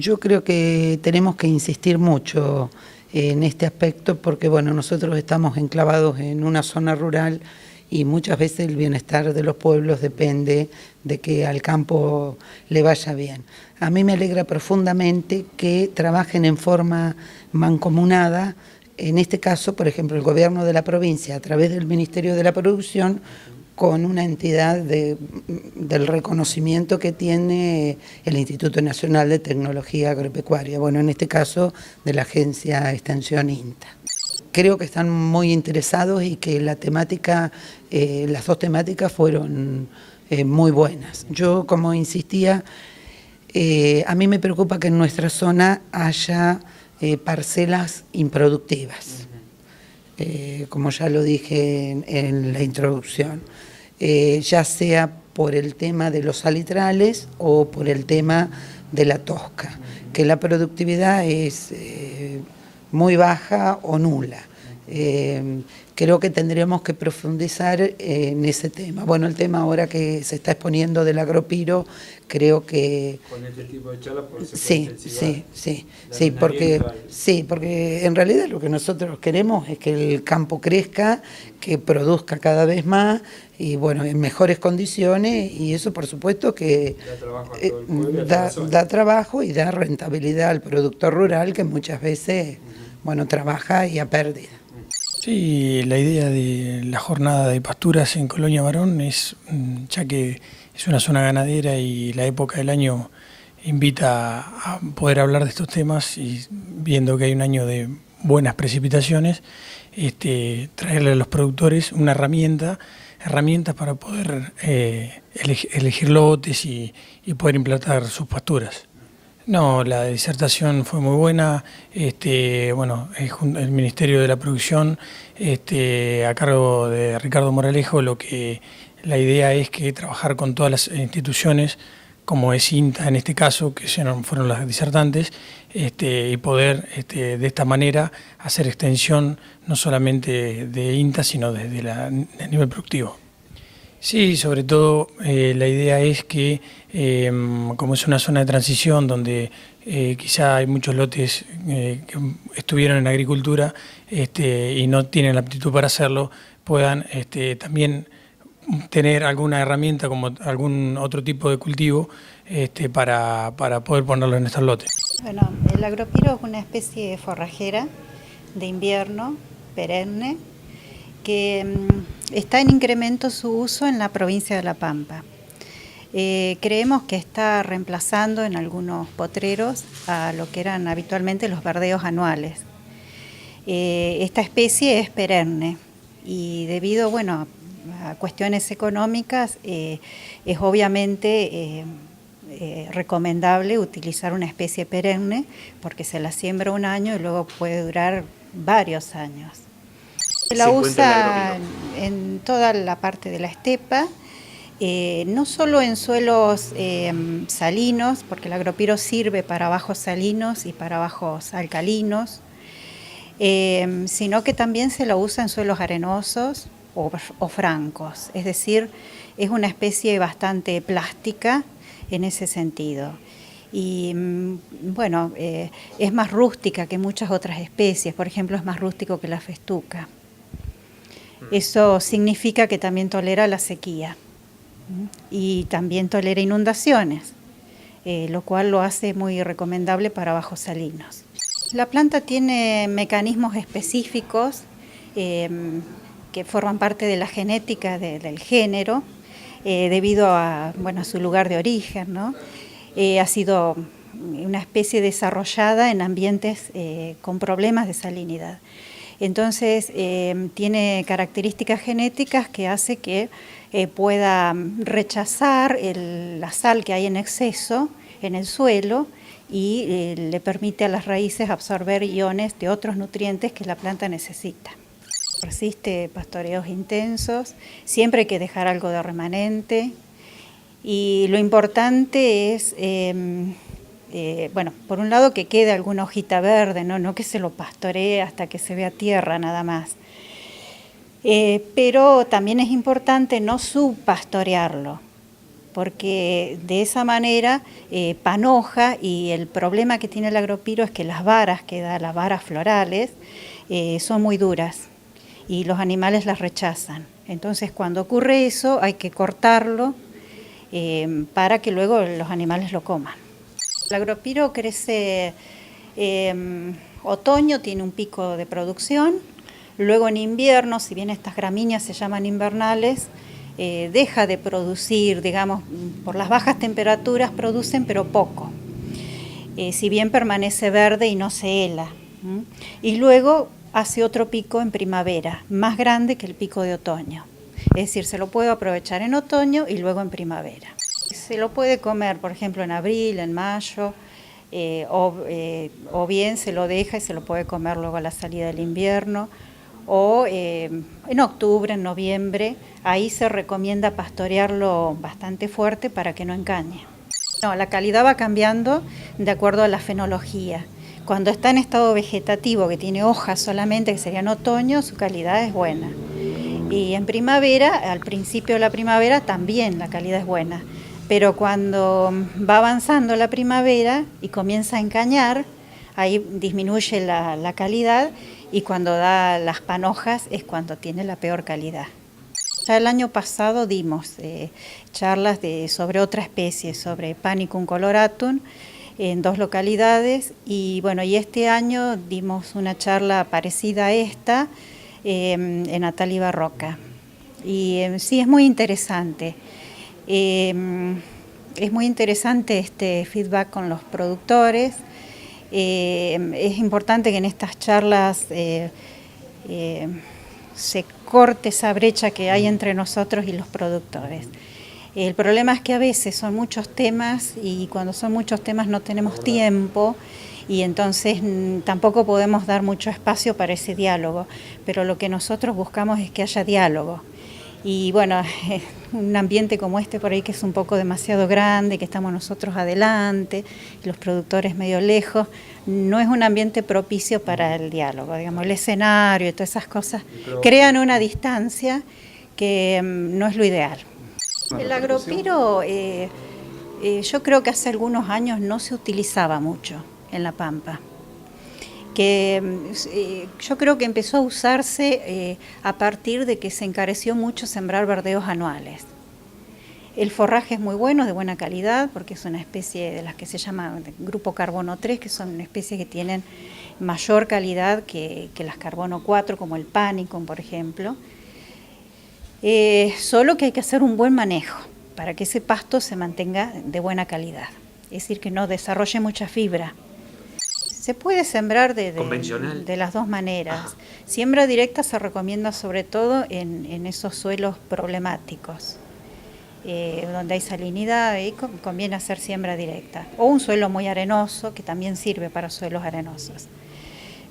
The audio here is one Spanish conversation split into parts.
Yo creo que tenemos que insistir mucho en este aspecto porque bueno, nosotros estamos enclavados en una zona rural y muchas veces el bienestar de los pueblos depende de que al campo le vaya bien. A mí me alegra profundamente que trabajen en forma mancomunada. En este caso, por ejemplo, el gobierno de la provincia, a través del Ministerio de la Producción, con una entidad del reconocimiento que tiene el Instituto Nacional de Tecnología Agropecuaria, bueno, en este caso de la agencia Extensión INTA. Creo que están muy interesados y que la temática, las dos temáticas fueron muy buenas. Yo, como insistía, a mí me preocupa que en nuestra zona haya parcelas improductivas, como ya lo dije en la introducción, ya sea por el tema de los salitrales o por el tema de la tosca, que la productividad es muy baja o nula. Creo que tendríamos que profundizar en ese tema. Bueno, el tema ahora que se está exponiendo del agropiro, creo que... Con este tipo de charlas se sí, porque en realidad lo que nosotros queremos es que el campo crezca, que produzca cada vez más y bueno, en mejores condiciones, y eso por supuesto que da trabajo y da rentabilidad al productor rural que muchas veces bueno, trabaja y a pérdida. Sí, la idea de la jornada de pasturas en Colonia Barón es, ya que es una zona ganadera y la época del año invita a poder hablar de estos temas, y viendo que hay un año de buenas precipitaciones, traerle a los productores una herramientas para poder elegir lotes y poder implantar sus pasturas. No, la disertación fue muy buena. Bueno, el Ministerio de la Producción, a cargo de Ricardo Moralejo, la idea es que trabajar con todas las instituciones, como es INTA en este caso, que fueron las disertantes, y poder de esta manera hacer extensión no solamente de INTA, sino desde el nivel productivo. Sí, sobre todo la idea es que, como es una zona de transición donde quizá hay muchos lotes que estuvieron en agricultura y no tienen la aptitud para hacerlo, puedan también tener alguna herramienta como algún otro tipo de cultivo para poder ponerlo en estos lotes. Bueno, el agropiro es una especie forrajera de invierno perenne que está en incremento su uso en la provincia de La Pampa. Creemos que está reemplazando en algunos potreros a lo que eran habitualmente los verdeos anuales. Esta especie es perenne y debido a cuestiones económicas es obviamente recomendable utilizar una especie perenne porque se la siembra un año y luego puede durar varios años. Se la usa en toda la parte de la estepa, no solo en suelos salinos, porque el agropiro sirve para bajos salinos y para bajos alcalinos, sino que también se la usa en suelos arenosos o francos, es decir, es una especie bastante plástica en ese sentido. Y bueno, es más rústica que muchas otras especies, por ejemplo, es más rústico que la festuca. Eso significa que también tolera la sequía y también tolera inundaciones, lo cual lo hace muy recomendable para bajos salinos. La planta tiene mecanismos específicos que forman parte de la genética del género, debido a su lugar de origen, ¿no? Ha sido una especie desarrollada en ambientes con problemas de salinidad. Entonces tiene características genéticas que hace que pueda rechazar la sal que hay en exceso en el suelo y le permite a las raíces absorber iones de otros nutrientes que la planta necesita. Resiste pastoreos intensos, siempre hay que dejar algo de remanente y lo importante es por un lado que quede alguna hojita verde, no que se lo pastoree hasta que se vea tierra nada más. Pero también es importante no subpastorearlo, porque de esa manera panoja, y el problema que tiene el agropiro es que las varas que da, las varas florales, son muy duras y los animales las rechazan. Entonces cuando ocurre eso hay que cortarlo para que luego los animales lo coman. El agropiro crece otoño, tiene un pico de producción, luego en invierno, si bien estas gramíneas se llaman invernales, deja de producir, digamos, por las bajas temperaturas producen pero poco, si bien permanece verde y no se hela. Y luego hace otro pico en primavera, más grande que el pico de otoño. Es decir, se lo puede aprovechar en otoño y luego en primavera. Se lo puede comer, por ejemplo, en abril, en mayo, o bien se lo deja y se lo puede comer luego a la salida del invierno, o en octubre, en noviembre. Ahí se recomienda pastorearlo bastante fuerte para que no encañe. No, la calidad va cambiando de acuerdo a la fenología. Cuando está en estado vegetativo, que tiene hojas solamente, que sería en otoño, su calidad es buena. Y en primavera, al principio de la primavera, también la calidad es buena. Pero cuando va avanzando la primavera y comienza a encañar, ahí disminuye la calidad, y cuando da las panojas es cuando tiene la peor calidad. Ya el año pasado dimos charlas sobre otra especie, sobre Panicum coloratum, en 2 localidades, y bueno, y este año dimos una charla parecida a esta en Ataliva Roca. Y sí, es muy interesante. Es muy interesante este feedback con los productores. Es importante que en estas charlas se corte esa brecha que hay entre nosotros y los productores. El problema es que a veces son muchos temas, y cuando son muchos temas no tenemos tiempo, y entonces tampoco podemos dar mucho espacio para ese diálogo, pero lo que nosotros buscamos es que haya diálogo. Y bueno, un ambiente como este por ahí, que es un poco demasiado grande, que estamos nosotros adelante, y los productores medio lejos, no es un ambiente propicio para el diálogo. Digamos, el escenario y todas esas cosas crean una distancia que no es lo ideal. El agropiro, yo creo que hace algunos años no se utilizaba mucho en La Pampa. Yo creo que empezó a usarse a partir de que se encareció mucho sembrar verdeos anuales. El forraje es muy bueno, de buena calidad, porque es una especie de las que se llama grupo carbono 3, que son especies que tienen mayor calidad que las carbono 4, como el Panicum, por ejemplo. Solo que hay que hacer un buen manejo para que ese pasto se mantenga de buena calidad, es decir, que no desarrolle mucha fibra. Se puede sembrar de las dos maneras. Siembra directa se recomienda sobre todo en esos suelos problemáticos, donde hay salinidad, y conviene hacer siembra directa. O un suelo muy arenoso, que también sirve para suelos arenosos.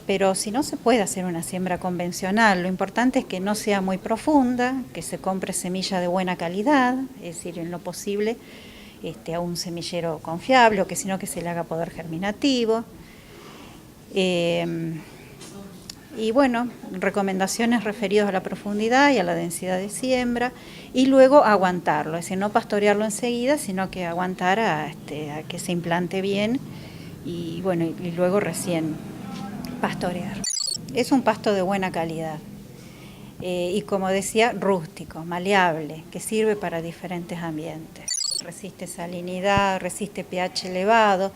Pero si no, se puede hacer una siembra convencional. Lo importante es que no sea muy profunda, que se compre semilla de buena calidad, es decir, en lo posible a un semillero confiable, o que si no, que se le haga poder germinativo. Y bueno, recomendaciones referidas a la profundidad y a la densidad de siembra, y luego aguantarlo, es decir, no pastorearlo enseguida, sino que aguantar a que se implante bien, y bueno, y luego recién pastorear. Es un pasto de buena calidad y, como decía, rústico, maleable, que sirve para diferentes ambientes. Resiste salinidad, resiste pH elevado,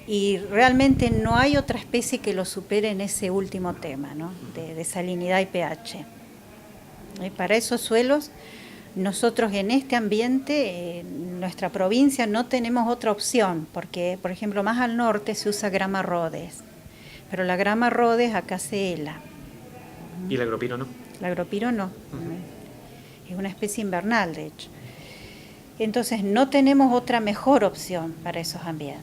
y realmente no hay otra especie que lo supere en ese último tema, ¿no? de salinidad y pH. Para esos suelos, nosotros en este ambiente, en nuestra provincia, no tenemos otra opción, porque, por ejemplo, más al norte se usa grama Rhodes, pero la grama Rhodes acá se hela. ¿Y el agropiro no? El agropiro no. Es una especie invernal, de hecho. Entonces no tenemos otra mejor opción para esos ambientes.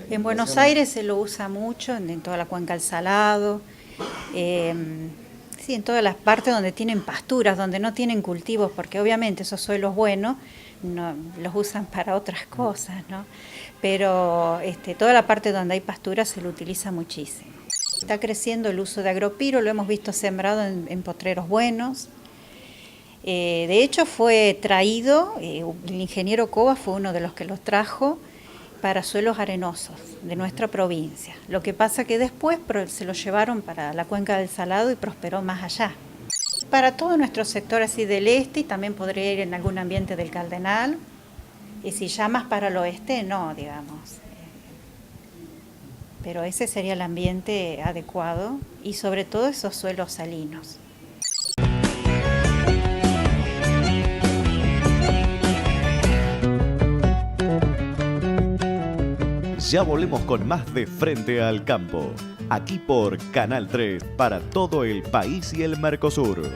En Buenos Aires se lo usa mucho, en toda la cuenca del Salado, sí, en todas las partes donde tienen pasturas, donde no tienen cultivos, porque obviamente esos suelos buenos no, los usan para otras cosas, ¿no? Pero toda la parte donde hay pasturas se lo utiliza muchísimo. Está creciendo el uso de agropiro, lo hemos visto sembrado en potreros buenos. De hecho fue traído, el ingeniero Cova fue uno de los que los trajo para suelos arenosos de nuestra provincia. Lo que pasa que después se lo llevaron para la cuenca del Salado y prosperó más allá. Para todo nuestro sector así del este, y también podría ir en algún ambiente del Cardenal, y si ya más para el oeste, no, digamos. Pero ese sería el ambiente adecuado y sobre todo esos suelos salinos. Ya volvemos con más de Frente al Campo, aquí por Canal 3 para todo el país y el Mercosur.